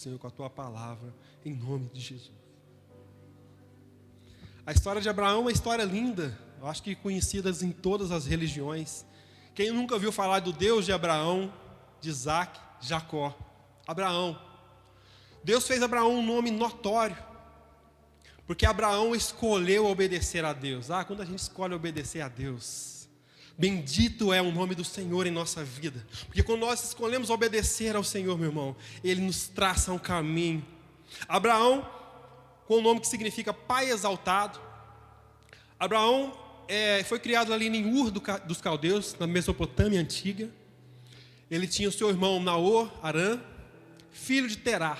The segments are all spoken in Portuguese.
Senhor, com a tua palavra, em nome de Jesus. A história de Abraão é uma história linda, eu acho que conhecida em todas as religiões. Quem nunca ouviu falar do Deus de Abraão, de Isaac, Jacó? Abraão. Deus fez Abraão um nome notório, porque Abraão escolheu obedecer a Deus. Quando a gente escolhe obedecer a Deus, bendito é o nome do Senhor em nossa vida, porque quando nós escolhemos obedecer ao Senhor, meu irmão, Ele nos traça um caminho. Abraão, com o nome que significa pai exaltado. Abraão foi criado ali em Ur dos Caldeus, na Mesopotâmia antiga. Ele tinha o seu irmão Naor, Arã, filho de Terá.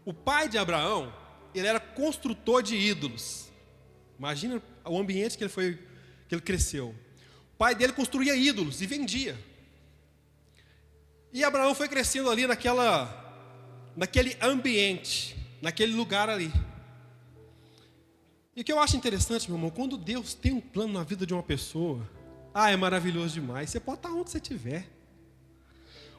O pai de Abraão, ele era construtor de ídolos. Imagina o ambiente que ele cresceu. O pai dele construía ídolos e vendia. E Abraão foi crescendo ali naquele ambiente, naquele lugar ali. E o que eu acho interessante, meu irmão, quando Deus tem um plano na vida de uma pessoa, é maravilhoso demais. Você pode estar onde você estiver.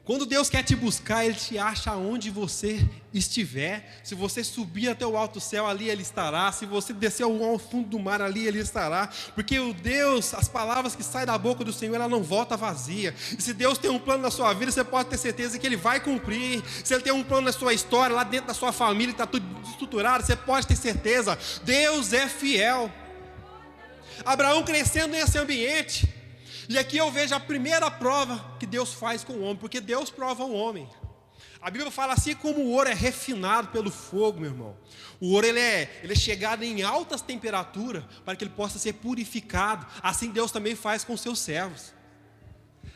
Quando Deus quer te buscar, Ele te acha onde você estiver. Se você subir até o alto céu, ali Ele estará. Se você descer ao fundo do mar, ali Ele estará. Porque o Deus, as palavras que saem da boca do Senhor, ela não volta vazia. E se Deus tem um plano na sua vida, você pode ter certeza que Ele vai cumprir. Se Ele tem um plano na sua história, lá dentro da sua família, está tudo estruturado, você pode ter certeza. Deus é fiel. Abraão crescendo nesse ambiente. E aqui eu vejo a primeira prova que Deus faz com o homem, porque Deus prova o homem. A Bíblia fala assim: como o ouro é refinado pelo fogo, meu irmão. O ouro ele é chegado em altas temperaturas para que ele possa ser purificado. Assim Deus também faz com seus servos.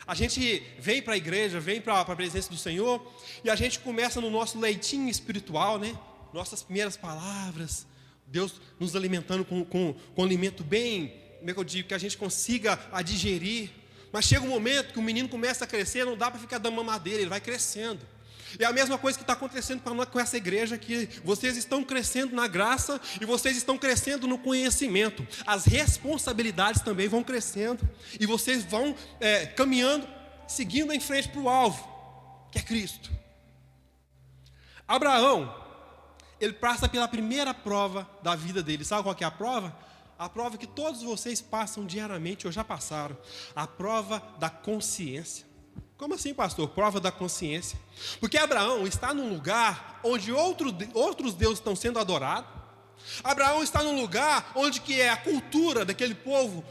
A gente vem para a igreja, vem para a presença do Senhor, e a gente começa no nosso leitinho espiritual, né? Nossas primeiras palavras, Deus nos alimentando com alimento bem, como é que eu digo, que a gente consiga digerir. Mas chega um momento que o menino começa a crescer, não dá para ficar dando mamadeira, ele vai crescendo. É a mesma coisa que está acontecendo com essa igreja aqui. Vocês estão crescendo na graça e vocês estão crescendo no conhecimento. As responsabilidades também vão crescendo e vocês vão caminhando, seguindo em frente para o alvo, que é Cristo. Abraão, ele passa pela primeira prova da vida dele. Sabe qual que é a prova? A prova que todos vocês passam diariamente, ou já passaram. A prova da consciência. Como assim, pastor? Prova da consciência. Porque Abraão está num lugar onde outros deuses estão sendo adorados. Abraão está num lugar onde que a cultura daquele povo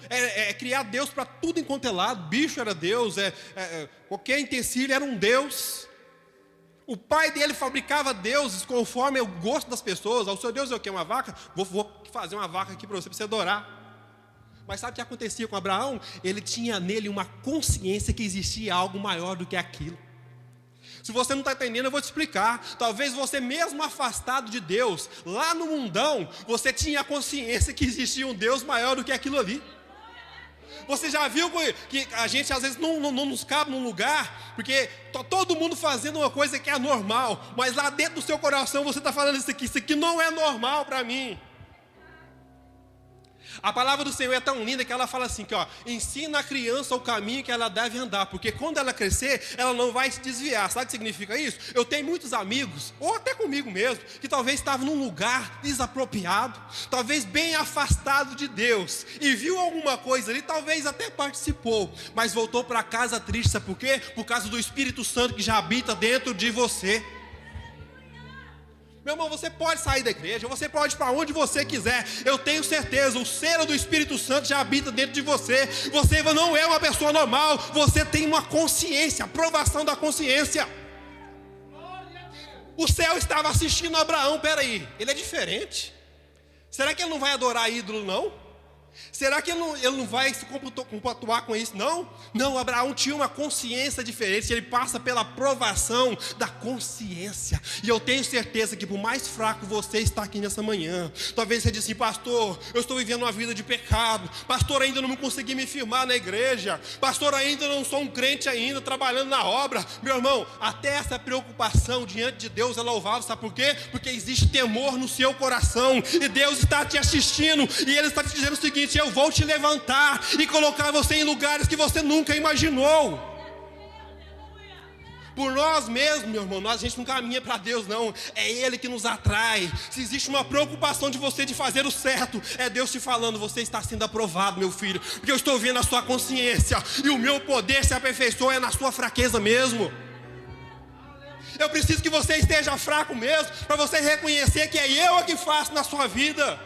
criar Deus para tudo enquanto é lado. Bicho era Deus, qualquer utensílio era um Deus. O pai dele fabricava deuses conforme o gosto das pessoas. O seu Deus é o quê? Uma vaca? Vou fazer uma vaca aqui para você adorar. Mas sabe o que acontecia com Abraão? Ele tinha nele uma consciência que existia algo maior do que aquilo. Se você não está entendendo, eu vou te explicar. Talvez você mesmo afastado de Deus, lá no mundão, você tinha a consciência que existia um Deus maior do que aquilo ali. Você já viu que a gente às vezes não nos cabe num lugar, porque está todo mundo fazendo uma coisa que é anormal, mas lá dentro do seu coração você está falando isso aqui não é normal para mim. A palavra do Senhor é tão linda que ela fala assim, ensina a criança o caminho que ela deve andar, porque quando ela crescer, ela não vai se desviar. Sabe o que significa isso? Eu tenho muitos amigos, ou até comigo mesmo, que talvez estavam num lugar desapropriado, talvez bem afastado de Deus, e viu alguma coisa ali, talvez até participou, mas voltou para casa triste. Sabe por quê? Por causa do Espírito Santo que já habita dentro de você. Meu irmão, você pode sair da igreja, você pode ir para onde você quiser. Eu tenho certeza, o selo do Espírito Santo já habita dentro de você. Você não é uma pessoa normal, você tem uma consciência, aprovação da consciência. O céu estava assistindo a Abraão, peraí, ele é diferente. Será que ele não vai adorar ídolo não? Será que ele não vai se compatuar com isso? Não, Abraão tinha uma consciência diferente. Ele passa pela aprovação da consciência. E eu tenho certeza que por mais fraco você está aqui nessa manhã, talvez você diz assim: pastor, eu estou vivendo uma vida de pecado. Pastor, ainda não consegui me firmar na igreja. Pastor, ainda não sou um crente ainda, trabalhando na obra. Meu irmão, até essa preocupação diante de Deus é louvável. Sabe por quê? Porque existe temor no seu coração, e Deus está te assistindo, e Ele está te dizendo o seguinte: eu vou te levantar e colocar você em lugares que você nunca imaginou. Por nós mesmos, meu irmão, a gente não caminha para Deus, não. É Ele que nos atrai. Se existe uma preocupação de você de fazer o certo, é Deus te falando: você está sendo aprovado, meu filho, porque eu estou vendo a sua consciência, e o meu poder se aperfeiçoa na sua fraqueza mesmo. Eu preciso que você esteja fraco mesmo, para você reconhecer que é eu que faço na sua vida.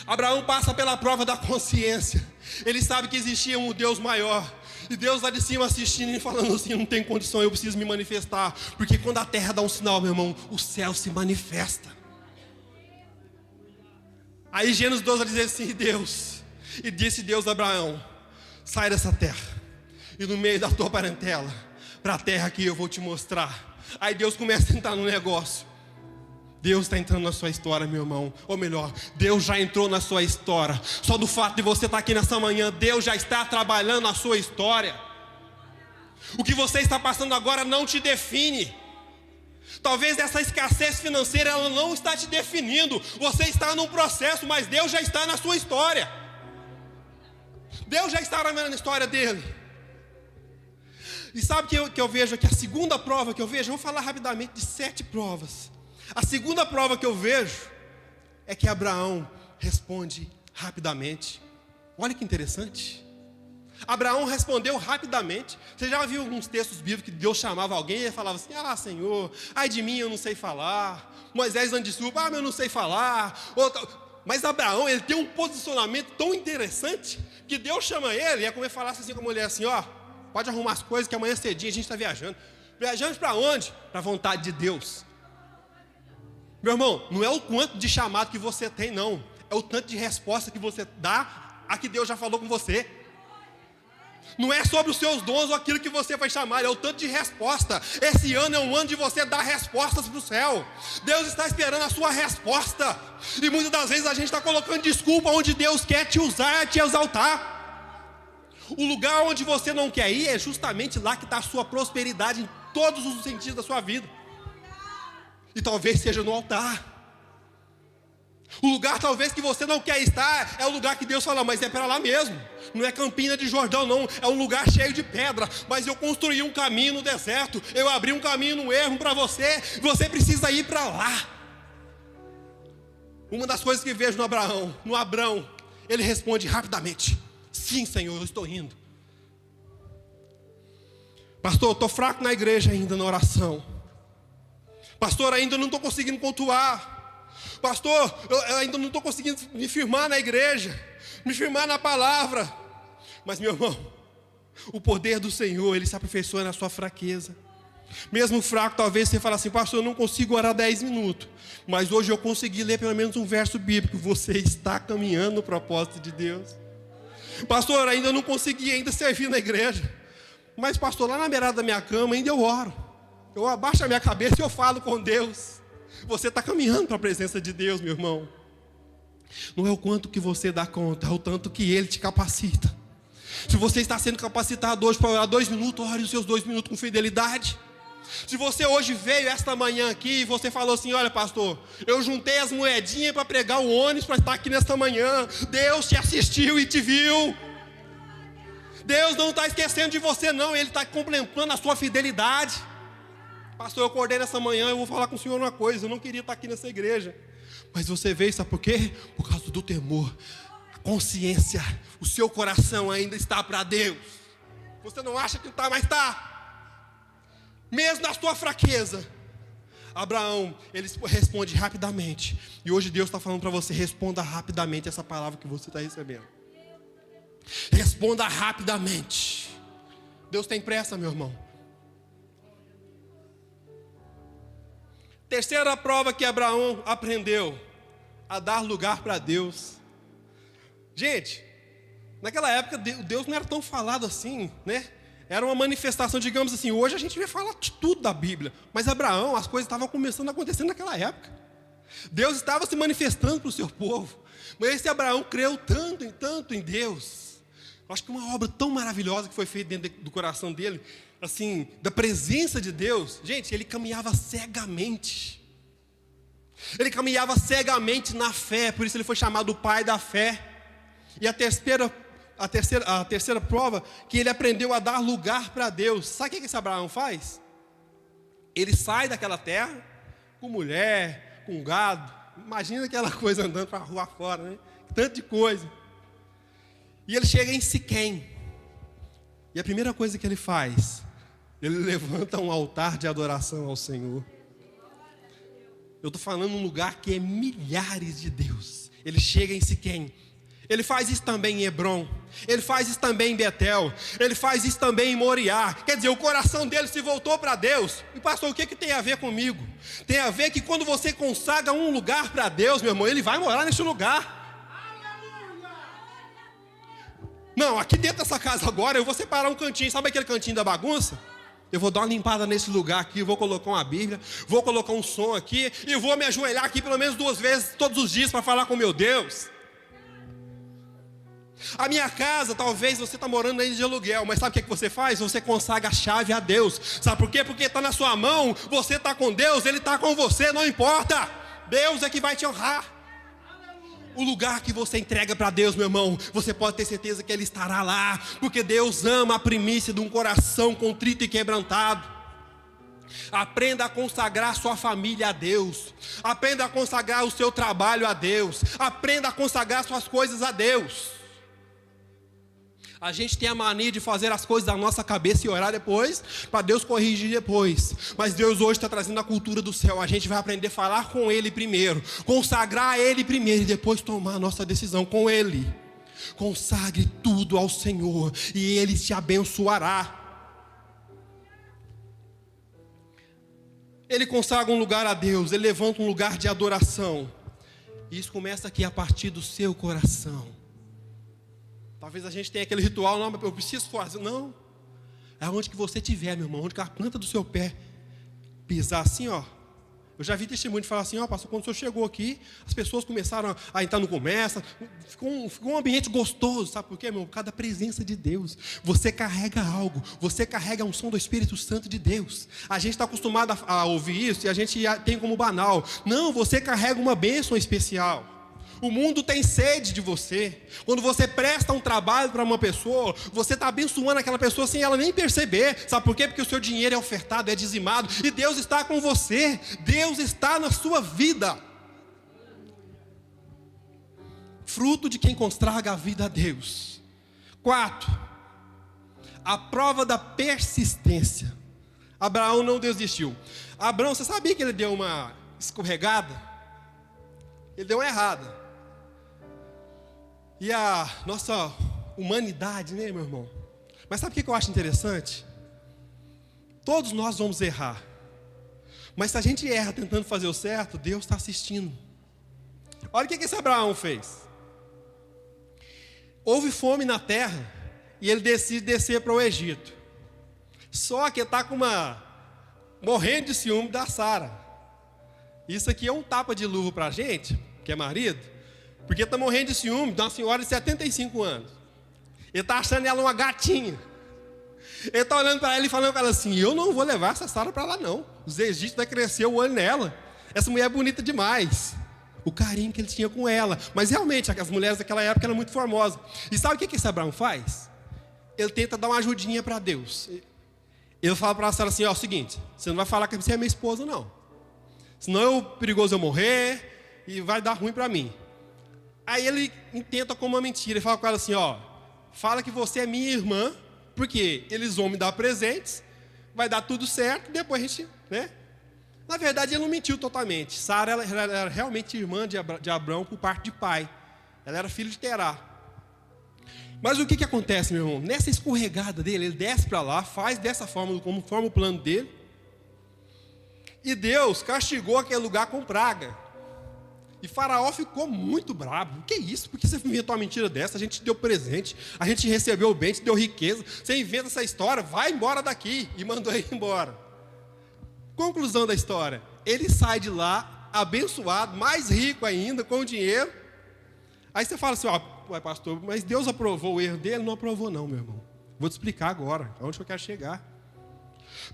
Abraão passa pela prova da consciência. Ele sabe que existia um Deus maior. E Deus lá de cima assistindo e falando assim: não tem condição, eu preciso me manifestar. Porque quando a terra dá um sinal, meu irmão, o céu se manifesta. Aí Gênesis 12 vai dizer assim: Deus, e disse Deus a Abraão: sai dessa terra, e no meio da tua parentela, para a terra que eu vou te mostrar. Aí Deus começa a entrar no negócio. Deus está entrando na sua história, meu irmão. Ou melhor, Deus já entrou na sua história. Só do fato de você estar aqui nessa manhã, Deus já está trabalhando na sua história. O que você está passando agora não te define. Talvez essa escassez financeira, ela não está te definindo. Você está num processo, mas Deus já está na sua história. Deus já está na história dele. E sabe o que eu vejo aqui? A segunda prova que eu vejo, eu vou falar rapidamente de 7 provas. A segunda prova que eu vejo é que Abraão responde rapidamente. Olha que interessante. Abraão respondeu rapidamente. Você já viu alguns textos bíblicos que Deus chamava alguém e ele falava assim: ah, Senhor, ai de mim, eu não sei falar. Moisés anda de desculpa: ah, eu não sei falar. Mas Abraão, ele tem um posicionamento tão interessante que Deus chama ele, é como ele falasse assim com a mulher assim: ó, pode arrumar as coisas que amanhã cedinho a gente está viajando. Viajando para onde? Para a vontade de Deus. Meu irmão, não é o quanto de chamado que você tem, não. É o tanto de resposta que você dá a que Deus já falou com você. Não é sobre os seus dons ou aquilo que você vai chamar, é o tanto de resposta. Esse ano é um ano de você dar respostas para o céu. Deus está esperando a sua resposta. E muitas das vezes a gente está colocando desculpa onde Deus quer te usar, te exaltar. O lugar onde você não quer ir é justamente lá que está a sua prosperidade em todos os sentidos da sua vida. E talvez seja no altar. O lugar talvez que você não quer estar é o lugar que Deus fala: mas é para lá mesmo. Não é Campina de Jordão, não. É um lugar cheio de pedra. Mas eu construí um caminho no deserto. Eu abri um caminho no ermo para você. Você precisa ir para lá. Uma das coisas que vejo no Abrão, ele responde rapidamente: sim, Senhor, eu estou indo. Pastor, eu estou fraco na igreja ainda na oração. Pastor, ainda não estou conseguindo pontuar. Pastor, eu ainda não estou conseguindo me firmar na igreja, me firmar na palavra. Mas, meu irmão, o poder do Senhor, Ele se aperfeiçoa na sua fraqueza. Mesmo fraco, talvez você fale assim: pastor, eu não consigo orar 10 minutos. Mas hoje eu consegui ler pelo menos um verso bíblico. Você está caminhando no propósito de Deus. Pastor, ainda não consegui ainda servir na igreja. Mas, pastor, lá na beirada da minha cama ainda eu oro. Eu abaixo a minha cabeça e eu falo com Deus. Você está caminhando para a presença de Deus, meu irmão. Não é o quanto que você dá conta, é o tanto que Ele te capacita. Se você está sendo capacitado hoje para orar 2 minutos, ore os seus 2 minutos com fidelidade. Se você hoje veio esta manhã aqui e você falou assim: olha, pastor, eu juntei as moedinhas para pregar o ônibus para estar aqui nesta manhã. Deus te assistiu e te viu. Deus não está esquecendo de você, não. Ele está contemplando a sua fidelidade. Pastor, eu acordei nessa manhã, eu vou falar com o senhor uma coisa: eu não queria estar aqui nessa igreja. Mas você veio, sabe por quê? Por causa do temor, a consciência, o seu coração ainda está para Deus. Você não acha que não está, mas está. Mesmo na sua fraqueza, Abraão, ele responde rapidamente. E hoje Deus está falando para você: responda rapidamente essa palavra que você está recebendo. Responda rapidamente. Deus tem pressa, meu irmão. Terceira prova que Abraão aprendeu: a dar lugar para Deus. Gente, naquela época Deus não era tão falado assim, né? Era uma manifestação, digamos assim. Hoje a gente vê falar de tudo da Bíblia. Mas Abraão, as coisas estavam começando a acontecer naquela época. Deus estava se manifestando para o seu povo. Mas esse Abraão creu tanto em Deus. Eu acho que uma obra tão maravilhosa que foi feita dentro do coração dele, assim, da presença de Deus. Gente, ele caminhava cegamente. Ele caminhava cegamente na fé. Por isso ele foi chamado o pai da fé. E a terceira a terceira prova, que ele aprendeu a dar lugar para Deus. Sabe o que esse Abraão faz? Ele sai daquela terra com mulher, com gado. Imagina aquela coisa andando para a rua fora, né? Tanto de coisa. E ele chega em Siquém. E a primeira coisa que ele faz, ele levanta um altar de adoração ao Senhor. Eu estou falando um lugar que é milhares de Deus. Ele chega em Siquém. Ele faz isso também em Hebrom. Ele faz isso também em Betel. Ele faz isso também em Moriá. Quer dizer, o coração dele se voltou para Deus. E pastor, o que tem a ver comigo? Tem a ver que quando você consagra um lugar para Deus, meu irmão, ele vai morar nesse lugar. Não, aqui dentro dessa casa agora eu vou separar um cantinho. Sabe aquele cantinho da bagunça? Eu vou dar uma limpada nesse lugar aqui, vou colocar uma Bíblia, vou colocar um som aqui e vou me ajoelhar aqui pelo menos 2 vezes todos os dias para falar com meu Deus. A minha casa, talvez você está morando aí de aluguel, mas sabe o que você faz? Você consagra a chave a Deus. Sabe por quê? Porque está na sua mão, você está com Deus, Ele está com você, não importa. Deus é que vai te honrar. O lugar que você entrega para Deus, meu irmão, você pode ter certeza que Ele estará lá, porque Deus ama a primícia de um coração contrito e quebrantado. Aprenda a consagrar sua família a Deus. Aprenda a consagrar o seu trabalho a Deus. Aprenda a consagrar suas coisas a Deus. A gente tem a mania de fazer as coisas da nossa cabeça e orar depois, para Deus corrigir depois. Mas Deus hoje está trazendo a cultura do céu. A gente vai aprender a falar com Ele primeiro, consagrar a Ele primeiro e depois tomar a nossa decisão com Ele. Consagre tudo ao Senhor e Ele te abençoará. Ele consagra um lugar a Deus, Ele levanta um lugar de adoração. E isso começa aqui a partir do seu coração. Talvez a gente tenha aquele ritual, não, eu preciso fazer. Não, é onde que você estiver, meu irmão, onde que a planta do seu pé pisar assim, ó. Eu já vi testemunho de falar assim, ó, pastor, quando o senhor chegou aqui, as pessoas começaram a entrar no comércio, ficou um ambiente gostoso, sabe por quê, meu? Por causa da presença de Deus. Você carrega algo, você carrega a unção do Espírito Santo de Deus. A gente está acostumado a ouvir isso e a gente tem como banal. Não, você carrega uma bênção especial. O mundo tem sede de você. Quando você presta um trabalho para uma pessoa, você está abençoando aquela pessoa sem ela nem perceber. Sabe por quê? Porque o seu dinheiro é ofertado, é dizimado. E Deus está com você. Deus está na sua vida. Fruto de quem consagra a vida a Deus. 4. A prova da persistência. Abraão não desistiu. Abraão, você sabia que ele deu uma escorregada? Ele deu uma errada. E a nossa humanidade, né, meu irmão? Mas sabe o que eu acho interessante? Todos nós vamos errar. Mas se a gente erra tentando fazer o certo, Deus está assistindo. Olha o que esse Abraão fez. Houve fome na terra e ele decide descer para o Egito. Só que está morrendo de ciúme da Sara. Isso aqui é um tapa de luva para a gente, que é marido. Porque está morrendo de ciúme de uma senhora de 75 anos. Ele está achando ela uma gatinha. Ele está olhando para ela e falando para ela assim, eu não vou levar essa Sara para lá não. Os egípcios vai crescer o olho nela. Essa mulher é bonita demais. O carinho que ele tinha com ela. Mas realmente, as mulheres daquela época eram muito formosas. E sabe o que esse Abraão faz? Ele tenta dar uma ajudinha para Deus. Ele fala para a Sara assim, ó, seguinte, você não vai falar que você é minha esposa não. Senão é perigoso eu morrer e vai dar ruim para mim. Aí ele intenta com uma mentira, ele fala com ela assim, ó, fala que você é minha irmã, porque eles vão me dar presentes, vai dar tudo certo, depois a gente, né? Na verdade ele não mentiu totalmente. Sara ela era realmente irmã de Abraão por parte de pai. Ela era filha de Terá. Mas o que acontece, meu irmão? Nessa escorregada dele, ele desce para lá, faz dessa forma, como forma o plano dele, e Deus castigou aquele lugar com praga. E Faraó ficou muito bravo. O que é isso? Por que você inventou uma mentira dessa? A gente te deu presente, a gente recebeu o bem, te deu riqueza. Você inventa essa história, vai embora daqui. E mandou ele embora. Conclusão da história. Ele sai de lá, abençoado, mais rico ainda, com dinheiro. Aí você fala assim, ó, pastor, mas Deus aprovou o erro dele? Não aprovou não, meu irmão. Vou te explicar agora, aonde eu quero chegar.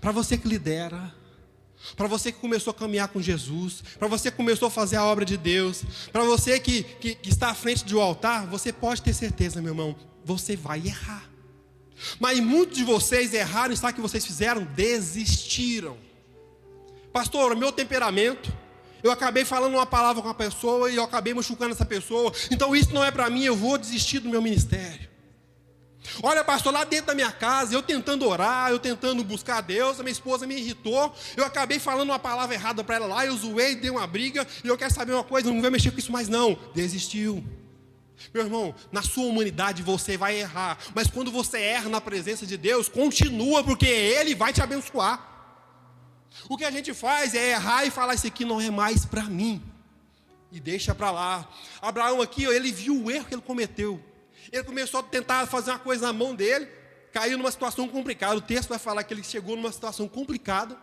Para você que lidera, para você que começou a caminhar com Jesus, para você que começou a fazer a obra de Deus, para você que está à frente do altar, você pode ter certeza, meu irmão, você vai errar. Mas muitos de vocês erraram, e sabe o que vocês fizeram? Desistiram. Pastor, o meu temperamento, eu acabei falando uma palavra com a pessoa e eu acabei machucando essa pessoa, então isso não é para mim, eu vou desistir do meu ministério. Olha, pastor, lá dentro da minha casa, eu tentando orar, eu tentando buscar a Deus, a minha esposa me irritou, eu acabei falando uma palavra errada para ela lá, eu zoei, dei uma briga, e eu quero saber uma coisa, não vai mexer com isso mais não. Desistiu. Meu irmão, na sua humanidade você vai errar, mas quando você erra na presença de Deus, continua, porque Ele vai te abençoar. O que a gente faz é errar e falar, isso aqui não é mais para mim, e deixa para lá. Abraão aqui, ele viu o erro que ele cometeu. Ele começou a tentar fazer uma coisa na mão dele, caiu numa situação complicada. O texto vai falar que ele chegou numa situação complicada,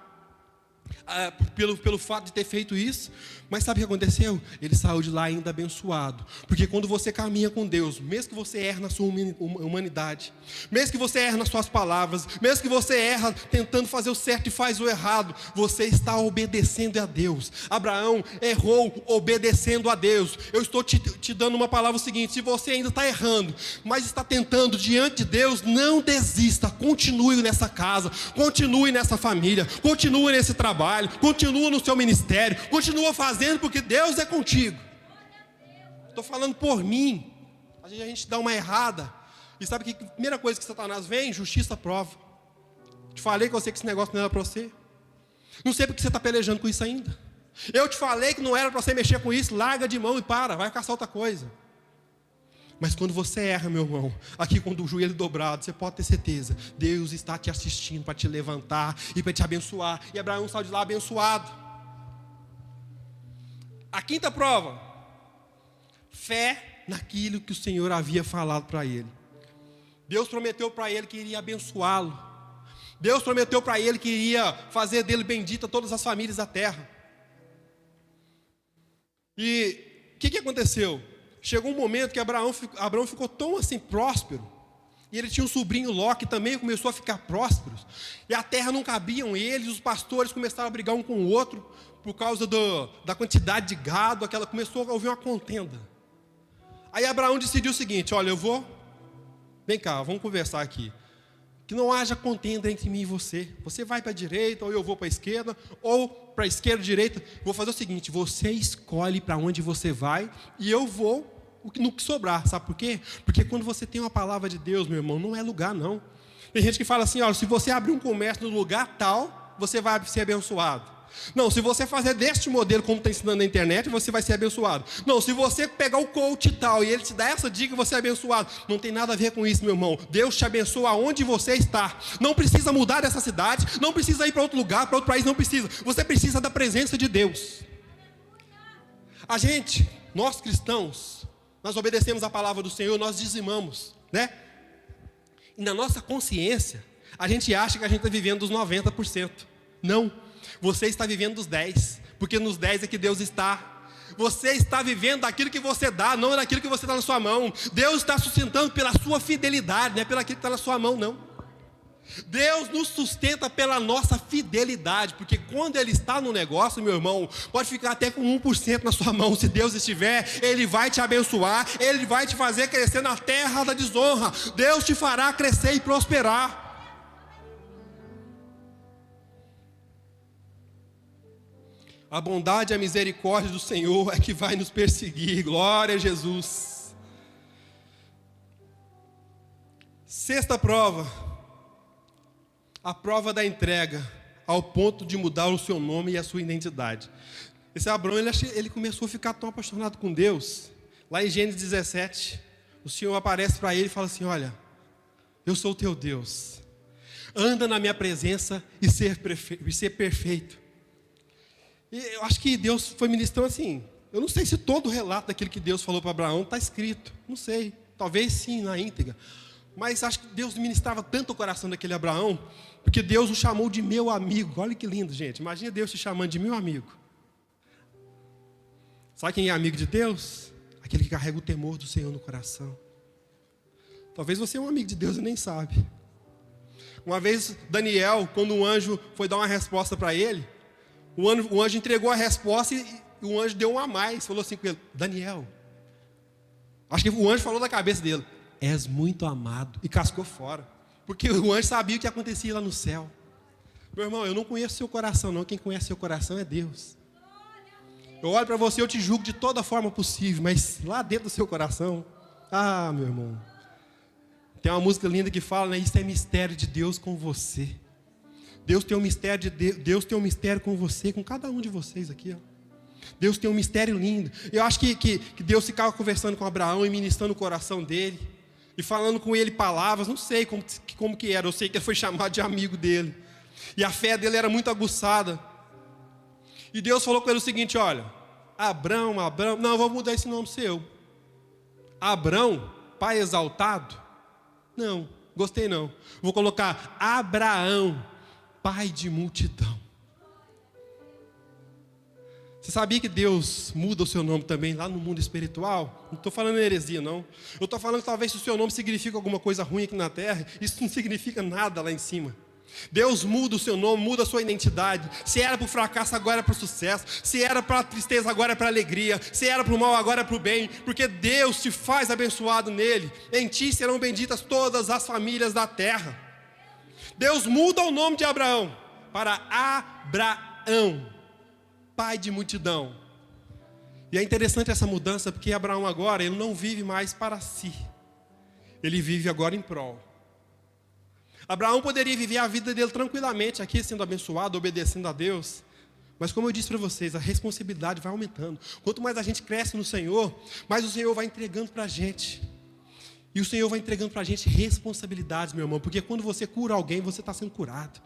pelo fato de ter feito isso. Mas sabe o que aconteceu? Ele saiu de lá ainda abençoado. Porque quando você caminha com Deus, mesmo que você erre na sua humanidade, mesmo que você erre nas suas palavras, mesmo que você erra tentando fazer o certo e faz o errado, você está obedecendo a Deus. Abraão errou obedecendo a Deus. Eu estou te dando uma palavra seguinte: se você ainda está errando, mas está tentando diante de Deus, não desista, continue nessa casa, continue nessa família, continue nesse trabalho, continue no seu ministério, continua fazendo, porque Deus é contigo. Estou falando por mim. A gente dá uma errada, e sabe que a primeira coisa que Satanás vem? Justiça prova. Te falei que eu sei que esse negócio não era para você. Não sei porque você está pelejando com isso ainda. Eu te falei que não era para você mexer com isso. Larga de mão e vai caçar outra coisa. Mas quando você erra, meu irmão, aqui com o joelho dobrado, você pode ter certeza, Deus está te assistindo para te levantar e para te abençoar. E Abraão saiu de lá abençoado. A quinta prova: fé naquilo que o Senhor havia falado para ele. Deus prometeu para ele que iria abençoá-lo. Deus prometeu para ele que iria fazer dele bendita todas as famílias da terra. E o que aconteceu? Chegou um momento que Abraão ficou tão assim próspero, e ele tinha um sobrinho Ló que também começou a ficar próspero, e a terra não cabiam eles, os pastores começaram a brigar um com o outro, por causa da quantidade de gado, começou a haver uma contenda. Aí Abraão decidiu o seguinte: olha, vem cá, vamos conversar aqui, que não haja contenda entre mim e você. Você vai para a direita, ou eu vou para a esquerda, ou para a esquerda, direita. Vou fazer o seguinte: você escolhe para onde você vai, e eu vou no que sobrar. Sabe por quê? Porque quando você tem uma palavra de Deus, meu irmão, não é lugar não. Tem gente que fala assim: olha, se você abrir um comércio no lugar tal, você vai ser abençoado. Não, se você fazer deste modelo como está ensinando na internet, você vai ser abençoado. Não, se você pegar o coach tal e ele te dá essa dica, você é abençoado. Não tem nada a ver com isso, meu irmão. Deus te abençoa aonde você está. Não precisa mudar dessa cidade, não precisa ir para outro lugar, para outro país, não precisa. Você precisa da presença de Deus. Nós cristãos, nós obedecemos a palavra do Senhor, nós dizimamos, né? E na nossa consciência, a gente acha que a gente está vivendo dos 90%. Não. Você está vivendo dos 10%, porque nos 10% é que Deus está. Você está vivendo daquilo que você dá, não daquilo que você dá na sua mão. Deus está sustentando pela sua fidelidade, não é pelo aquilo que está na sua mão, não. Deus nos sustenta pela nossa fidelidade, porque quando Ele está no negócio, meu irmão, pode ficar até com 1% na sua mão. Se Deus estiver, Ele vai te abençoar, Ele vai te fazer crescer na terra da desonra. Deus te fará crescer e prosperar. A bondade e a misericórdia do Senhor é que vai nos perseguir. Glória a Jesus. Sexta prova: a prova da entrega, ao ponto de mudar o seu nome e a sua identidade. Esse Abraão, ele começou a ficar tão apaixonado com Deus. Lá em Gênesis 17, o Senhor aparece para ele e fala assim: olha, eu sou o teu Deus. Anda na minha presença e ser perfeito. E eu acho que Deus foi ministrando assim. Eu não sei se todo o relato daquilo que Deus falou para Abraão está escrito. Não sei. Talvez sim, na íntegra. Mas acho que Deus ministrava tanto o coração daquele Abraão, porque Deus o chamou de meu amigo. Olha que lindo, gente. Imagina Deus te chamando de meu amigo. Sabe quem é amigo de Deus? Aquele que carrega o temor do Senhor no coração. Talvez você é um amigo de Deus e nem sabe. Uma vez, Daniel, quando um anjo foi dar uma resposta para ele, o anjo entregou a resposta e o anjo deu um a mais. Falou assim com ele: Daniel. Acho que o anjo falou da cabeça dele: és muito amado. E cascou fora. Porque o anjo sabia o que acontecia lá no céu. Meu irmão, eu não conheço seu coração, não. Quem conhece seu coração é Deus. Eu olho para você, eu te julgo de toda forma possível, mas lá dentro do seu coração, meu irmão, tem uma música linda que fala, né? Isso é mistério de Deus com você. Deus tem um mistério Deus tem um mistério com você, com cada um de vocês aqui, ó. Deus tem um mistério lindo. Eu acho que Deus ficava conversando com Abraão e ministrando o coração dele, e falando com ele palavras, não sei como que era, eu sei que ele foi chamado de amigo dele, e a fé dele era muito aguçada. E Deus falou com ele o seguinte: olha, Abrão, não, vou mudar esse nome seu. Abrão, pai exaltado? Não, gostei não. Vou colocar Abraão, pai de multidão. Você sabia que Deus muda o seu nome também lá no mundo espiritual? Não estou falando heresia, não. Eu estou falando que talvez se o seu nome significa alguma coisa ruim aqui na terra, isso não significa nada lá em cima. Deus muda o seu nome, muda a sua identidade. Se era para o fracasso, agora é para o sucesso. Se era para a tristeza, agora é para a alegria. Se era para o mal, agora é para o bem. Porque Deus te faz abençoado nele. Em ti serão benditas todas as famílias da terra. Deus muda o nome de Abraão para Abraão, pai de multidão. E é interessante essa mudança, porque Abraão agora, ele não vive mais para si. Ele vive agora em prol. Abraão poderia viver a vida dele tranquilamente aqui, sendo abençoado, obedecendo a Deus. Mas como eu disse para vocês, a responsabilidade vai aumentando. Quanto mais a gente cresce no Senhor, mais o Senhor vai entregando para a gente. E o Senhor vai entregando para a gente responsabilidades, meu irmão. Porque quando você cura alguém, você está sendo curado.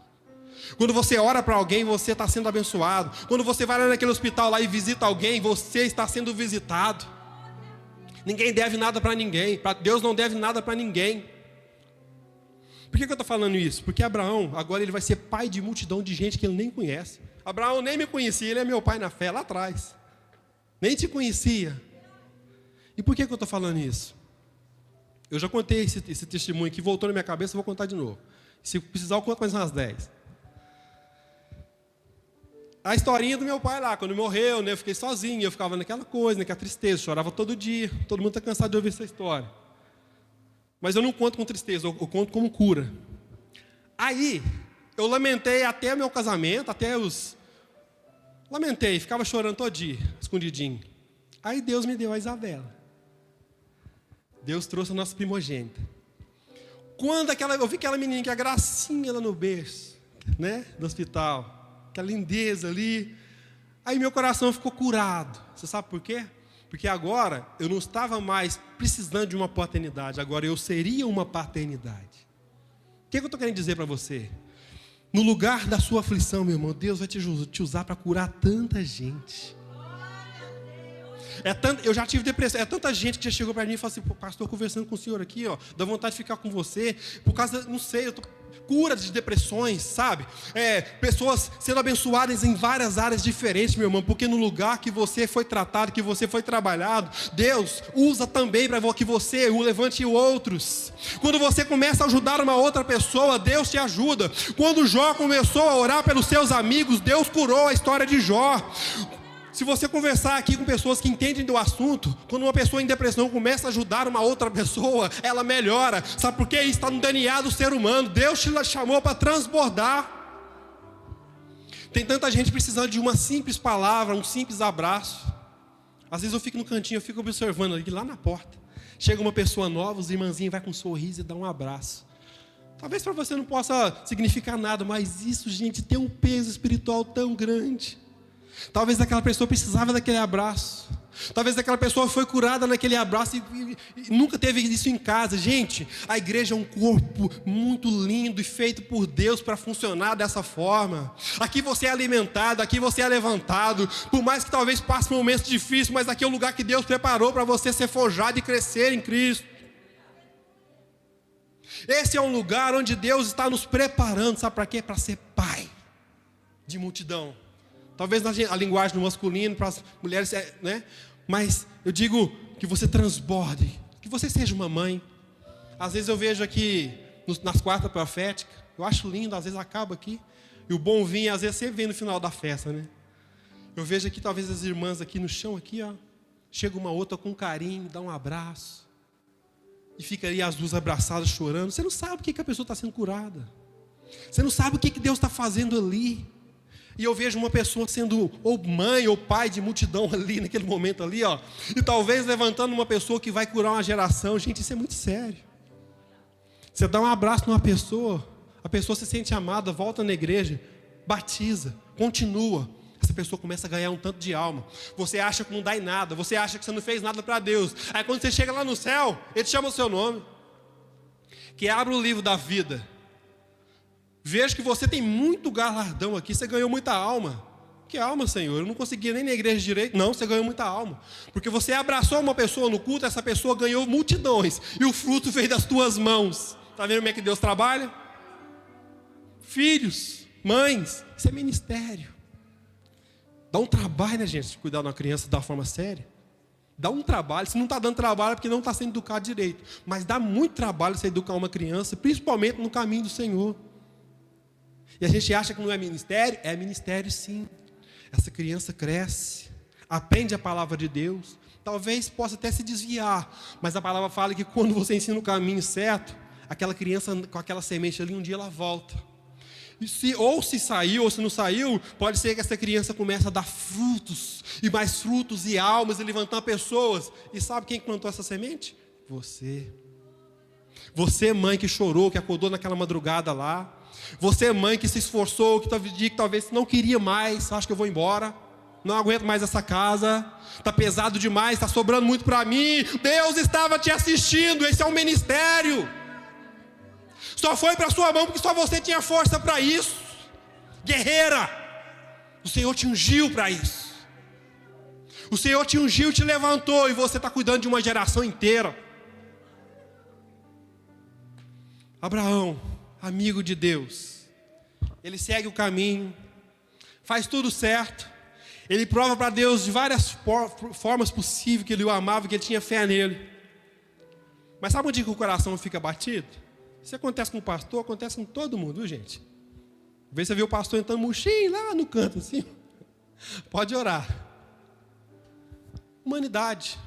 Quando você ora para alguém, você está sendo abençoado. Quando você vai lá naquele hospital lá e visita alguém, você está sendo visitado. Ninguém deve nada para ninguém. Deus não deve nada para ninguém. Por que eu estou falando isso? Porque Abraão, agora ele vai ser pai de multidão de gente que ele nem conhece. Abraão nem me conhecia, ele é meu pai na fé, lá atrás. Nem te conhecia. E por que eu estou falando isso? Eu já contei esse testemunho que voltou na minha cabeça, eu vou contar de novo. Se precisar, eu conto mais umas 10. A historinha do meu pai lá, quando morreu, né, eu fiquei sozinho, eu ficava naquela coisa, naquela tristeza, chorava todo dia. Todo mundo está cansado de ouvir essa história. Mas eu não conto com tristeza, eu conto como cura. Aí, eu lamentei até meu casamento, lamentei, ficava chorando todo dia, escondidinho. Aí Deus me deu a Isabela. Deus trouxe a nossa primogênita. Quando eu vi aquela menina, que a gracinha lá no berço, né, do hospital, aquela lindeza ali, aí meu coração ficou curado. Você sabe por quê? Porque agora eu não estava mais precisando de uma paternidade, agora eu seria uma paternidade. O que eu estou querendo dizer para você? No lugar da sua aflição, meu irmão, Deus vai te usar para curar tanta gente. Eu já tive depressão, tanta gente que já chegou para mim e falou assim: pastor, conversando com o senhor aqui, ó, dá vontade de ficar com você, por causa, não sei, cura de depressões, sabe? Pessoas sendo abençoadas em várias áreas diferentes, meu irmão, porque no lugar que você foi tratado, que você foi trabalhado, Deus usa também para que você levante outros. Quando você começa a ajudar uma outra pessoa, Deus te ajuda. Quando Jó começou a orar pelos seus amigos, Deus curou a história de Jó. Se você conversar aqui com pessoas que entendem do assunto, quando uma pessoa em depressão começa a ajudar uma outra pessoa, ela melhora. Sabe por quê? Isso está no DNA do ser humano. Deus te chamou para transbordar. Tem tanta gente precisando de uma simples palavra, um simples abraço. Às vezes eu fico no cantinho, eu fico observando ali, lá na porta. Chega uma pessoa nova, os irmãzinhos vai com um sorriso e dá um abraço. Talvez para você não possa significar nada, mas isso, gente, tem um peso espiritual tão grande. Talvez aquela pessoa precisava daquele abraço. Talvez aquela pessoa foi curada naquele abraço e nunca teve isso em casa. Gente, a igreja é um corpo muito lindo e feito por Deus para funcionar dessa forma. Aqui você é alimentado, aqui você é levantado. Por mais que talvez passe momentos difíceis, mas aqui é o lugar que Deus preparou para você ser forjado e crescer em Cristo. Esse é um lugar onde Deus está nos preparando, sabe para quê? Para ser pai de multidão. Talvez a linguagem do masculino para as mulheres, né? Mas eu digo que você transborde, que você seja uma mãe. Às vezes eu vejo aqui nas quartas proféticas, eu acho lindo, às vezes acaba aqui, e o bom vinho às vezes sempre vem no final da festa, né? Eu vejo aqui talvez as irmãs aqui no chão, aqui, ó, chega uma outra com carinho, dá um abraço. e fica ali as duas abraçadas chorando. Você não sabe o que a pessoa está sendo curada. Você não sabe o que Deus está fazendo ali. E eu vejo uma pessoa sendo ou mãe ou pai de multidão ali, naquele momento ali, ó. E talvez levantando uma pessoa que vai curar uma geração. Gente, isso é muito sério. Você dá um abraço numa pessoa, a pessoa se sente amada, volta na igreja, batiza, continua. Essa pessoa começa a ganhar um tanto de alma. Você acha que não dá em nada, você acha que você não fez nada para Deus. Aí quando você chega lá no céu, Ele chama o seu nome. Que abre o livro da vida. Vejo que você tem muito galardão aqui, você ganhou muita alma. Que alma, Senhor? Eu não conseguia nem na igreja direito. Não, você ganhou muita alma. Porque você abraçou uma pessoa no culto, essa pessoa ganhou multidões. E o fruto veio das tuas mãos. Está vendo como é que Deus trabalha? Filhos, mães, isso é ministério. Dá um trabalho, né, gente, de cuidar de uma criança da forma séria. Dá um trabalho. Se não está dando trabalho é porque não está sendo educado direito. Mas dá muito trabalho você educar uma criança, principalmente no caminho do Senhor. E a gente acha que não é ministério? É ministério sim. Essa criança cresce, aprende a palavra de Deus, talvez possa até se desviar, mas a palavra fala que quando você ensina o caminho certo, aquela criança com aquela semente ali, um dia ela volta. E se saiu ou se não saiu, pode ser que essa criança comece a dar frutos, e mais frutos e almas, e levantar pessoas. E sabe quem plantou essa semente? Você. Você, mãe que chorou, que acordou naquela madrugada lá. Você, mãe que se esforçou, que talvez não queria mais, acho que eu vou embora, não aguento mais essa casa, está pesado demais, está sobrando muito para mim. Deus estava te assistindo, esse é um ministério. Só foi para sua mão porque só você tinha força para isso. Guerreira, o Senhor te ungiu para isso. O Senhor te ungiu, te levantou, e você está cuidando de uma geração inteira. Abraão, amigo de Deus, ele segue o caminho, faz tudo certo, ele prova para Deus de várias formas possíveis que ele o amava, que ele tinha fé nele. Mas sabe onde que o coração fica batido? Isso acontece com o pastor, acontece com todo mundo, viu, gente? Às vezes você vê o pastor entrando murchinho lá no canto assim, pode orar. Humanidade.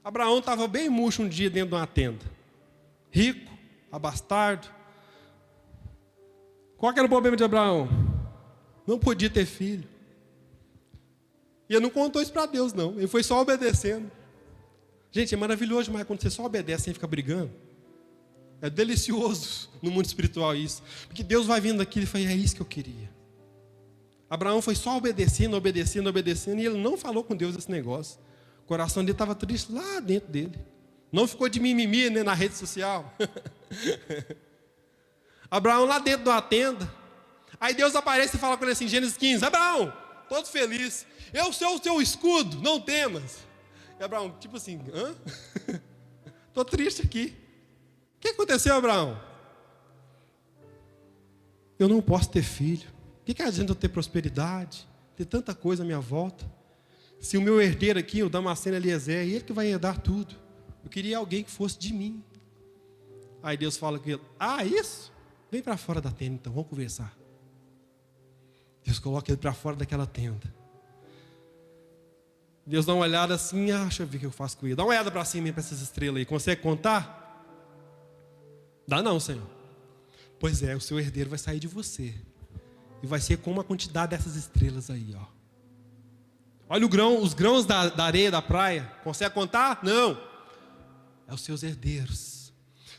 Abraão estava bem murcho um dia dentro de uma tenda, rico, abastardo. Qual que era o problema de Abraão? Não podia ter filho. E ele não contou isso para Deus, não. Ele foi só obedecendo. Gente, é maravilhoso demais quando você só obedece sem ficar brigando. É delicioso no mundo espiritual isso. Porque Deus vai vindo aqui e fala, é isso que eu queria. Abraão foi só obedecendo, obedecendo, obedecendo. E ele não falou com Deus esse negócio. O coração dele estava triste lá dentro dele. Não ficou de mimimi, né, na rede social. Abraão lá dentro de uma tenda. Aí Deus aparece e fala com ele assim, Gênesis 15, Abraão, todo feliz, eu sou o teu escudo, não temas. E Abraão, tipo assim, hã? Estou triste aqui. O que aconteceu, Abraão? Eu não posso ter filho. O que adianta eu ter prosperidade, ter tanta coisa à minha volta? Se o meu herdeiro aqui, o Damasceno Eliezer, é ele que vai herdar tudo. Eu queria alguém que fosse de mim. Aí Deus fala com ele, isso? Vem para fora da tenda então, vamos conversar. Deus coloca ele para fora daquela tenda. Deus dá uma olhada assim, deixa eu ver o que eu faço com ele. Dá uma olhada para cima, para essas estrelas aí. Consegue contar? Dá não, Senhor. Pois é, o seu herdeiro vai sair de você. E vai ser como a quantidade dessas estrelas aí, ó. Olha os grãos da areia da praia. Consegue contar? Não. É os seus herdeiros.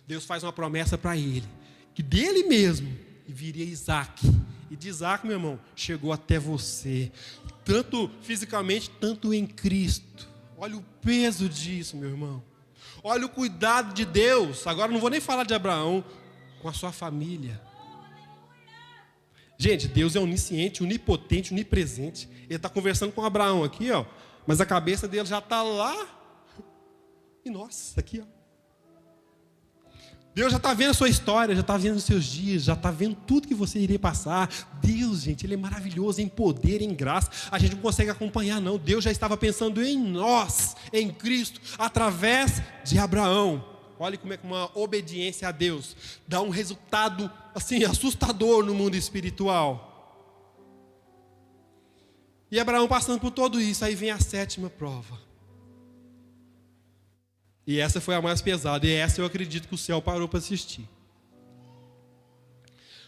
Deus faz uma promessa para ele, que dele mesmo viria Isaac. E de Isaac, meu irmão, chegou até você. Tanto fisicamente, tanto em Cristo. Olha o peso disso, meu irmão. Olha o cuidado de Deus. Agora não vou nem falar de Abraão, com a sua família. Gente, Deus é onisciente, onipotente, onipresente. Ele está conversando com Abraão aqui, ó. Mas a cabeça dele já está lá. E nossa, aqui, ó. Deus já está vendo a sua história, já está vendo os seus dias, já está vendo tudo que você iria passar. Deus, gente, Ele é maravilhoso em poder, em graça. A gente não consegue acompanhar, não. Deus já estava pensando em nós, em Cristo, através de Abraão. Olha como é que uma obediência a Deus dá um resultado assim assustador no mundo espiritual. E Abraão passando por tudo isso, aí vem a sétima prova. E essa foi a mais pesada. E essa eu acredito que o céu parou para assistir.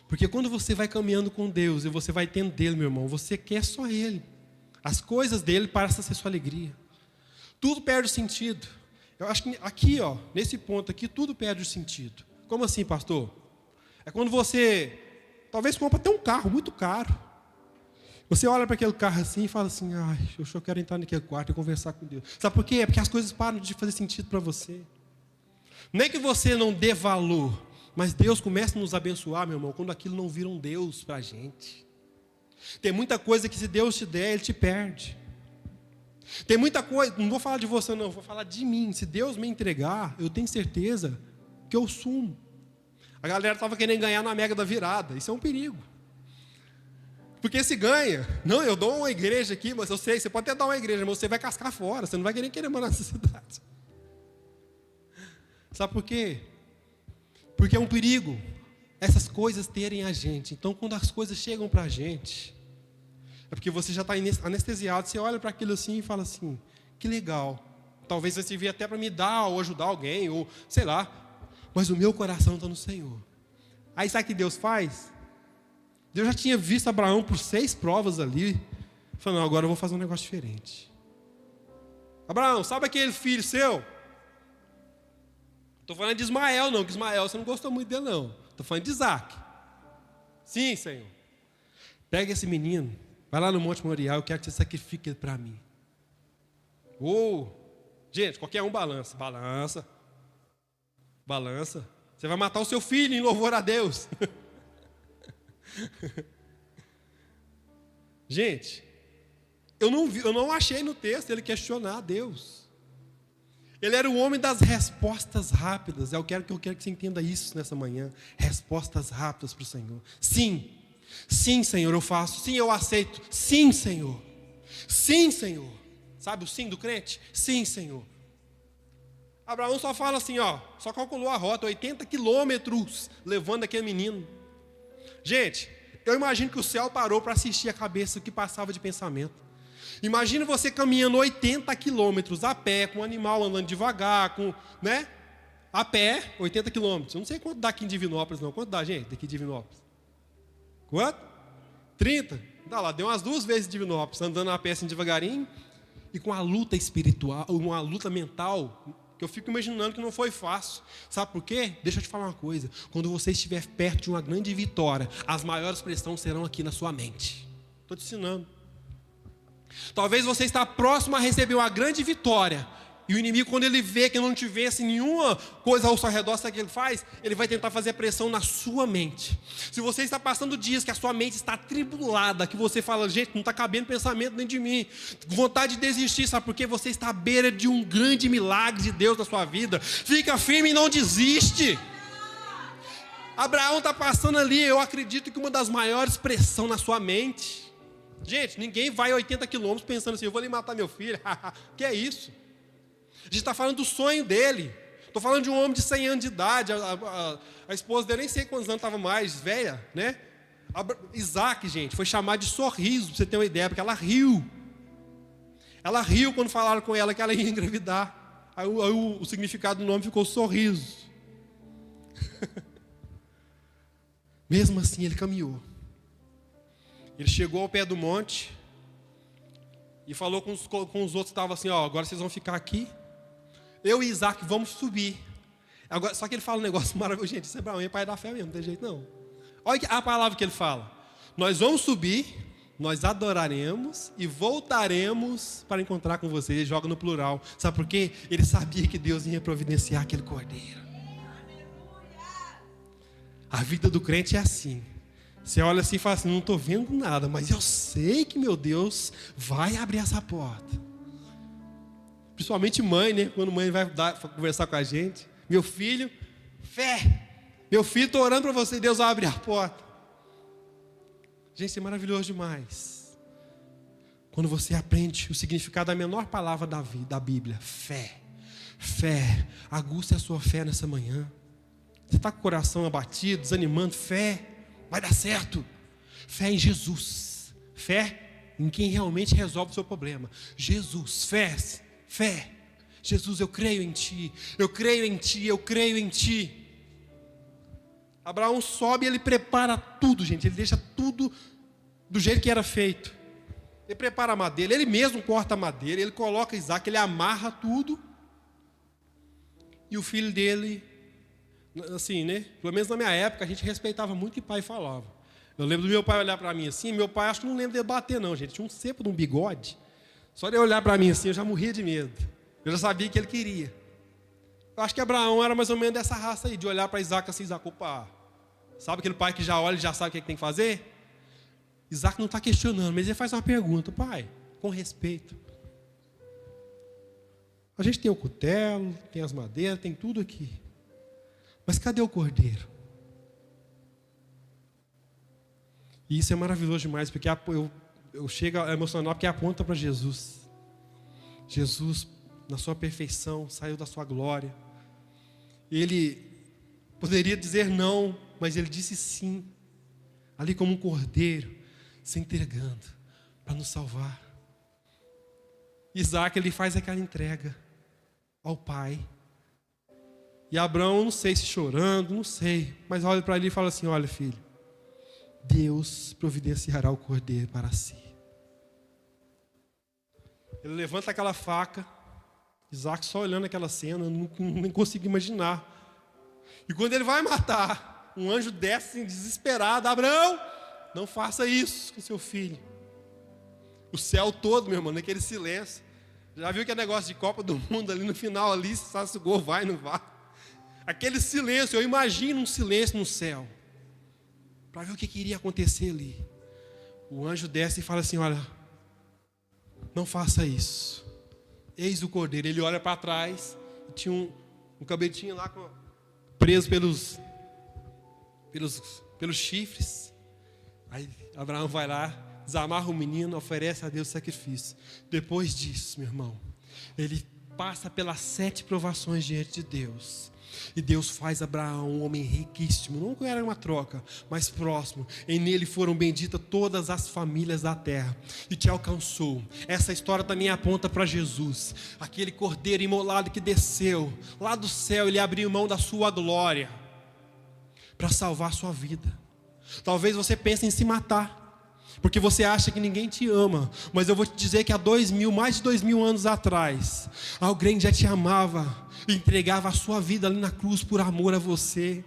Porque quando você vai caminhando com Deus e você vai tendo dele, meu irmão, você quer só ele. As coisas dele passam a ser sua alegria. Tudo perde o sentido. Eu acho que aqui, nesse ponto aqui, tudo perde o sentido. Como assim, pastor? É quando você, talvez compra até um carro muito caro. Você olha para aquele carro assim e fala assim, eu só quero entrar naquele quarto e conversar com Deus. Sabe por quê? É porque as coisas param de fazer sentido para você. Não é que você não dê valor, mas Deus começa a nos abençoar, meu irmão, quando aquilo não vira um Deus para a gente. Tem muita coisa que se Deus te der, Ele te perde. Tem muita coisa, não vou falar de você não, vou falar de mim. Se Deus me entregar, eu tenho certeza que eu sumo. A galera estava querendo ganhar na mega da virada, isso é um perigo. Porque se ganha, não, eu dou uma igreja aqui, mas eu sei, você pode até dar uma igreja, mas você vai cascar fora, você não vai querer morar nessa cidade. Sabe por quê? Porque é um perigo essas coisas terem a gente. Então, quando as coisas chegam para a gente, é porque você já está anestesiado. Você olha para aquilo assim e fala assim, que legal. Talvez você servir até para me dar ou ajudar alguém, ou sei lá. Mas o meu coração está no Senhor. Aí sabe o que Deus faz? Deus já tinha visto Abraão por 6 provas ali. Falou, não, agora eu vou fazer um negócio diferente. Abraão, sabe aquele filho seu? Estou falando de Ismael não, que Ismael você não gostou muito dele não. Estou falando de Isaac. Sim, Senhor. Pega esse menino, vai lá no Monte Moriá, eu quero que você sacrifique ele para mim. Gente, qualquer um balança. Balança. Você vai matar o seu filho em louvor a Deus. Gente, eu não achei no texto ele questionar a Deus. Ele era o homem das respostas rápidas. Eu quero que você entenda isso nessa manhã. Respostas rápidas para o Senhor. Sim, sim, Senhor, eu faço. Sim, eu aceito. Sim, Senhor. Sim, Senhor. Sabe o sim do crente? Sim, Senhor. Abraão só fala assim, só calculou a rota, 80 quilômetros levando aquele menino. Gente, eu imagino que o céu parou para assistir a cabeça que passava de pensamento. Imagina você caminhando 80 quilômetros a pé, com o animal andando devagar, a pé, 80 quilômetros. Eu não sei quanto dá aqui em Divinópolis, não. Quanto dá, gente, daqui em Divinópolis? Quanto? 30? Dá lá, deu umas 2 vezes em Divinópolis, andando a pé assim devagarinho, e com a luta espiritual, uma luta mental, que eu fico imaginando que não foi fácil. Sabe por quê? Deixa eu te falar uma coisa. Quando você estiver perto de uma grande vitória, as maiores pressões serão aqui na sua mente. Estou te ensinando. Talvez você está próximo a receber uma grande vitória, e o inimigo, quando ele vê que não te vence nenhuma coisa ao seu redor, sabe o que ele faz? Ele vai tentar fazer pressão na sua mente. Se você está passando dias que a sua mente está atribulada, que você fala, gente, não está cabendo pensamento dentro de mim, vontade de desistir, sabe por quê? Você está à beira de um grande milagre de Deus na sua vida. Fica firme e não desiste. Abraão está passando ali, eu acredito que uma das maiores pressões na sua mente. Gente, ninguém vai a 80 quilômetros pensando assim, eu vou ali matar meu filho. Que é isso? A gente está falando do sonho dele. Estou falando de um homem de 100 anos de idade. A esposa dele, nem sei quantos anos estava mais, velha, né? Isaac, gente, foi chamado de sorriso, para você ter uma ideia, porque ela riu. Ela riu quando falaram com ela que ela ia engravidar. Aí o significado do nome ficou sorriso. Mesmo assim, ele caminhou. Ele chegou ao pé do monte e falou com os outros que estavam assim, agora vocês vão ficar aqui. Eu e Isaac vamos subir. Agora, só que ele fala um negócio maravilhoso. Gente, isso é Abraão, é pai da fé mesmo, não tem jeito não. Olha a palavra que ele fala. Nós vamos subir, nós adoraremos e voltaremos para encontrar com vocês. Ele joga no plural. Sabe por quê? Ele sabia que Deus ia providenciar aquele cordeiro. A vida do crente é assim. Você olha assim e fala assim, não estou vendo nada, mas eu sei que meu Deus vai abrir essa porta. Principalmente mãe, né? Quando mãe vai conversar com a gente. Meu filho, fé. Meu filho, estou orando para você, Deus vai abrir a porta. Gente, isso é maravilhoso demais. Quando você aprende o significado da menor palavra da Bíblia, fé. Fé. Aguça a sua fé nessa manhã. Você está com o coração abatido, desanimando, fé. Vai dar certo. Fé em Jesus. Fé em quem realmente resolve o seu problema. Jesus, fé. Jesus, eu creio em ti, eu creio em ti, eu creio em ti. Abraão sobe e ele prepara tudo, gente. Ele deixa tudo do jeito que era feito. Ele prepara a madeira, ele mesmo corta a madeira, ele coloca Isaac, ele amarra tudo. E o filho dele, assim, né? Pelo menos na minha época, a gente respeitava muito o que o pai falava. Eu lembro do meu pai olhar para mim assim, meu pai acho que não lembra de bater não, gente. Tinha um cepo de um bigode. Só de olhar para mim assim, eu já morria de medo. Eu já sabia o que ele queria. Eu acho que Abraão era mais ou menos dessa raça aí, de olhar para Isaac assim, Isaac, opa. Sabe aquele pai que já olha e já sabe o que tem que fazer? Isaac não está questionando, mas ele faz uma pergunta, pai, com respeito. A gente tem o cutelo, tem as madeiras, tem tudo aqui. Mas cadê o cordeiro? E isso é maravilhoso demais, porque eu chego a emocionar, porque aponta para Jesus. Jesus, na sua perfeição, saiu da sua glória. Ele poderia dizer não, mas ele disse sim. Ali como um cordeiro, se entregando para nos salvar. Isaac, ele faz aquela entrega ao pai. E Abraão, não sei se chorando, não sei, mas olha para ele e fala assim, olha filho, Deus providenciará o cordeiro para si. Ele levanta aquela faca, Isaac só olhando aquela cena, nem consigo imaginar. E quando ele vai matar, um anjo desce assim, desesperado, Abraão, não faça isso com seu filho. O céu todo, meu irmão, naquele silêncio. Já viu que é negócio de Copa do Mundo ali no final, ali, se o gol vai, não vai. Aquele silêncio, eu imagino um silêncio no céu. Para ver o que iria acontecer ali. O anjo desce e fala assim, olha, não faça isso. Eis o cordeiro. Ele olha para trás, e tinha um cabritinho lá preso pelos chifres. Aí Abraão vai lá, desamarra o menino, oferece a Deus sacrifício. Depois disso, meu irmão, ele passa pelas 7 provações diante de Deus. E Deus faz Abraão um homem riquíssimo, não era uma troca, mas próximo. E nele foram benditas todas as famílias da terra. E te alcançou. Essa história também aponta para Jesus, aquele cordeiro imolado que desceu lá do céu. Ele abriu mão da sua glória para salvar a sua vida. Talvez você pense em se matar, porque você acha que ninguém te ama. Mas eu vou te dizer que há mais de 2000 anos atrás, alguém já te amava, entregava a sua vida ali na cruz por amor a você.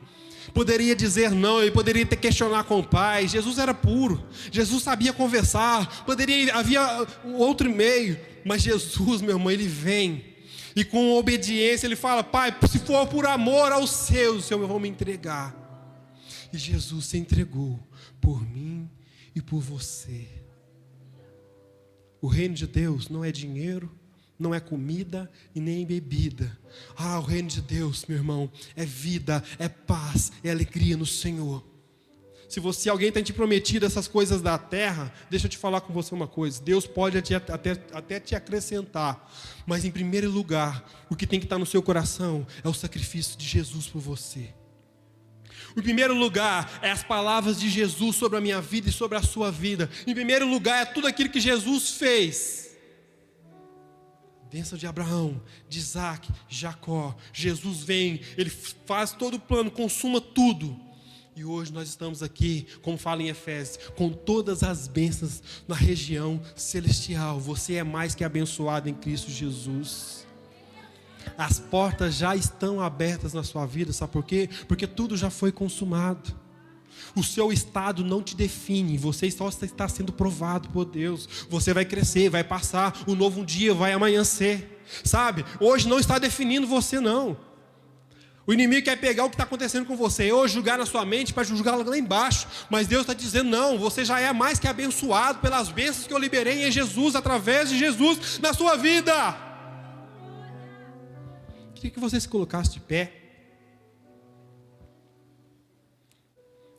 Poderia dizer não, ele poderia ter questionar com o pai. Jesus era puro, Jesus sabia conversar, havia outro meio. Mas Jesus, meu irmão, ele vem e com obediência ele fala, pai, se for por amor aos seus, eu vou me entregar. E Jesus se entregou por mim e por você. O reino de Deus não é dinheiro, não é comida e nem bebida. O reino de Deus, meu irmão, é vida, é paz, é alegria no Senhor. Se alguém tem te prometido essas coisas da terra, deixa eu te falar com você uma coisa. Deus pode até te acrescentar, mas em primeiro lugar, o que tem que estar no seu coração é o sacrifício de Jesus por você. Em primeiro lugar, é as palavras de Jesus sobre a minha vida e sobre a sua vida. Em primeiro lugar, é tudo aquilo que Jesus fez. Bênção de Abraão, de Isaac, Jacó. Jesus vem, ele faz todo o plano, consuma tudo. E hoje nós estamos aqui, como fala em Efésios, com todas as bênçãos na região celestial. Você é mais que abençoado em Cristo Jesus. As portas já estão abertas na sua vida, sabe por quê? Porque tudo já foi consumado. O seu estado não te define, você só está sendo provado por Deus. Você vai crescer, vai passar, um novo dia vai amanhecer. Sabe, hoje não está definindo você não. O inimigo quer pegar o que está acontecendo com você hoje, julgar na sua mente, para julgar lá embaixo. Mas Deus está dizendo, não, você já é mais que abençoado pelas bênçãos que eu liberei em Jesus, através de Jesus na sua vida. Queria que você se colocasse de pé.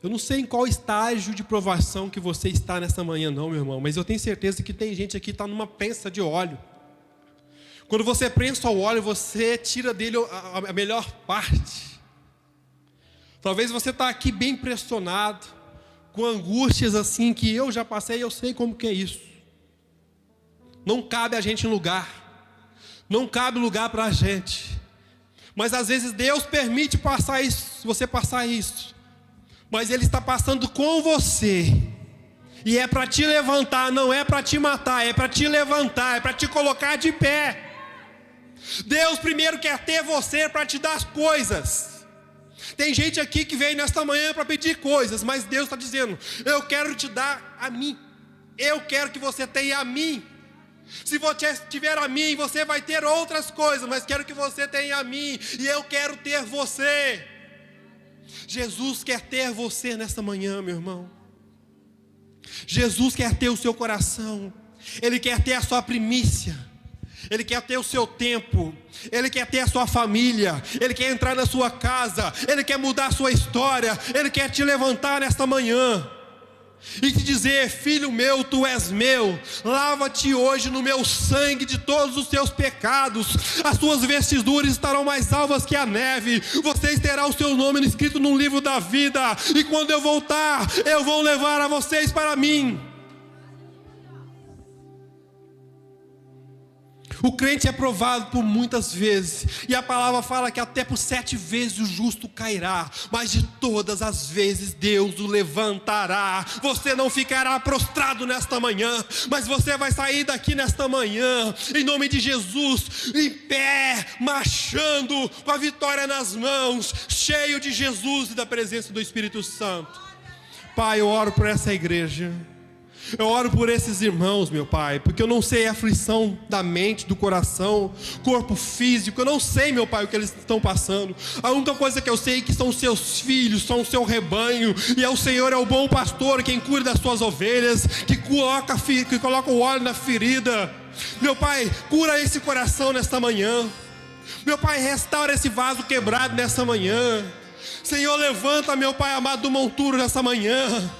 Eu não sei em qual estágio de provação que você está nessa manhã não, meu irmão, mas eu tenho certeza que tem gente aqui que está numa prensa de óleo. Quando você prensa o óleo, você tira dele a melhor parte. Talvez você está aqui bem pressionado, com angústias assim que eu já passei e eu sei como que é isso. Não cabe a gente em lugar. não cabe lugar para a gente. Mas às vezes Deus permite passar isso, você passar isso. Mas Ele está passando com você. E é para te levantar, não é para te matar, é para te levantar, é para te colocar de pé. Deus primeiro quer ter você para te dar as coisas. Tem gente aqui que veio nesta manhã para pedir coisas, mas Deus está dizendo: eu quero te dar a mim. Eu quero que você tenha a mim. Se você tiver a mim, você vai ter outras coisas, mas quero que você tenha a mim, e eu quero ter você. Jesus quer ter você nesta manhã, meu irmão. Jesus quer ter o seu coração. Ele quer ter a sua primícia. Ele quer ter o seu tempo. Ele quer ter a sua família. Ele quer entrar na sua casa. Ele quer mudar a sua história. Ele quer te levantar nesta manhã e te dizer: filho meu, tu és meu, lava-te hoje no meu sangue de todos os teus pecados, as suas vestiduras estarão mais alvas que a neve, vocês terão o seu nome escrito no livro da vida, e quando eu voltar, eu vou levar a vocês para mim. O crente é provado por muitas vezes, e a palavra fala que até por 7 vezes o justo cairá, mas de todas as vezes Deus o levantará. Você não ficará prostrado nesta manhã, mas você vai sair daqui nesta manhã, em nome de Jesus, em pé, marchando, com a vitória nas mãos, cheio de Jesus e da presença do Espírito Santo. Pai, eu oro por essa igreja. Eu oro por esses irmãos, meu Pai, porque eu não sei a aflição da mente, do coração, corpo físico. Eu não sei, meu Pai, o que eles estão passando. A única coisa que eu sei é que são seus filhos, são o seu rebanho, e o Senhor é o bom pastor, quem cuida das suas ovelhas, que coloca o óleo na ferida. Meu Pai, cura esse coração nesta manhã. Meu Pai, restaura esse vaso quebrado nesta manhã. Senhor, levanta, meu Pai amado, do monturo nessa manhã.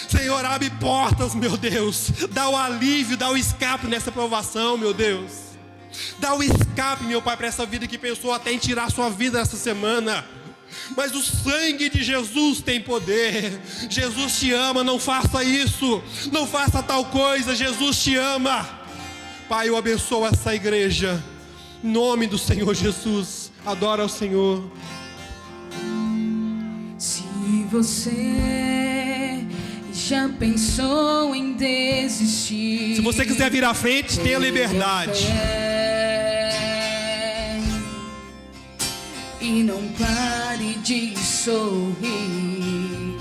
Senhor, abre portas, meu Deus. Dá o alívio, dá o escape nessa provação, meu Deus. Dá o escape, meu Pai, para essa vida que pensou até em tirar a sua vida essa semana. Mas o sangue de Jesus tem poder. Jesus te ama, não faça isso. Não faça tal coisa, Jesus te ama. Pai, eu abençoo essa igreja, em nome do Senhor Jesus. Adora ao Senhor. Se você já pensou em desistir, se você quiser vir à frente, tenha liberdade. E não pare de sorrir.